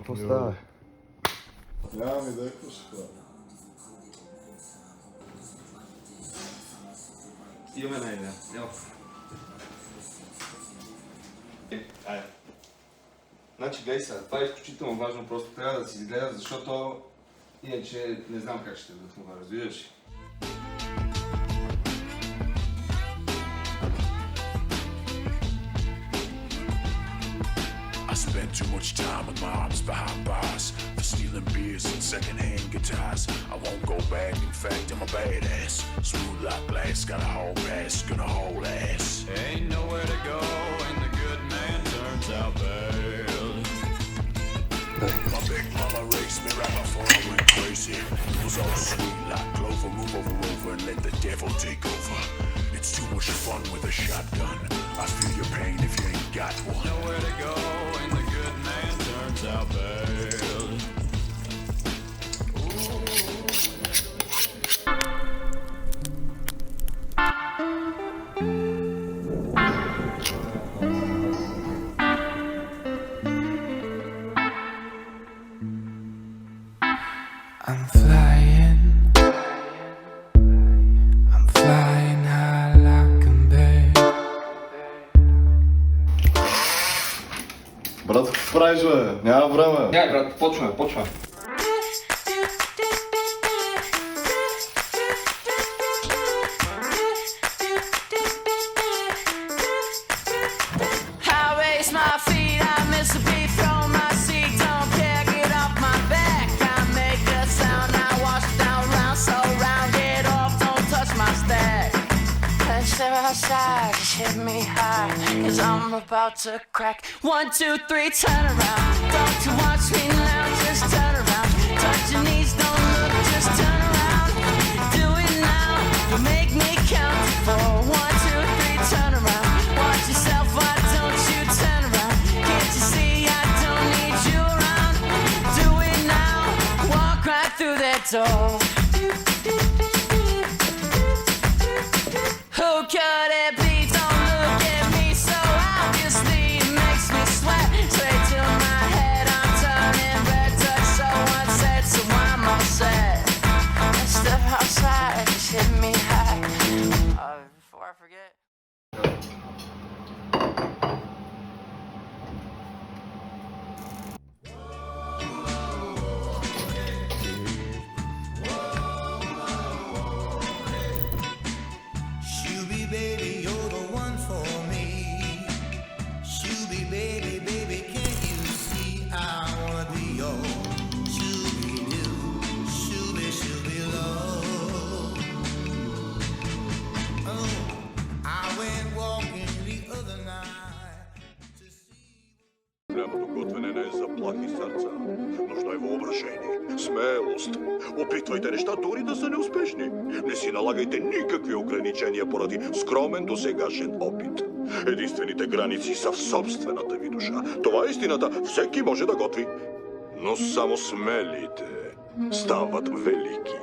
Какво става? Нямам идея какво ще правя. Имаме една идея. Ела. Айде. Значи, гледай сега, това е изключително важно, просто трябва да си изгледа, защото иначе не знам как ще вдъхнува, разбираш ли? I spent too much time with my arms behind bars for stealing beers and secondhand guitars. I won't go back, in fact, I'm a badass. Smooth like glass, got a whole pass, gonna hold ass. Ain't nowhere to go and the good man turns out bad. My big mama raised me right before I went crazy. It was all sweet like clover, move over and let the devil take over. It's too much fun with a shotgun. I feel your pain if you ain't got one. Nowhere to go and the good man turns out bad. I'm flying high like a bird. Брат, какво правиш, бе? Няма време. Няма, брат, почваме. I raise my feet, I miss a beat from my seat. Don't care, get off my back. I make a sound, I wash down round, so round, get off, don't touch my stack. Step outside, just hit me high, cause I'm about to crack. 1, 2, 3, turn around. Don't you watch me now, just turn around. Touch your knees, don't look, just turn around. Do it now, don't make me count to 4. 1, 2, 3, turn around. Watch yourself, why don't you turn around? Can't you see I don't need you around? Do it now, walk right through that door. Who could it be? Don't look at me so obviously. It makes me sweat straight to my head. I'm turning red, touch so unsaid, so I'm all set. And step outside, just hit me high. Before I forget. Shooby baby, you're the one for me. Shooby baby, baby, can't you see I wanna be your shooby doo, shooby love. Oh, I went walking the other night to see. Времето готвене не е за плахи сърца. Нужно е въображение, смелост. Опитвайте неща, дори да са неуспешни. Не си налагайте никакви ограничения поради скромен досегашен опит. Единствените граници са в собствената ви душа. Това е истината. Всеки може да готви. Но само смелите стават велики.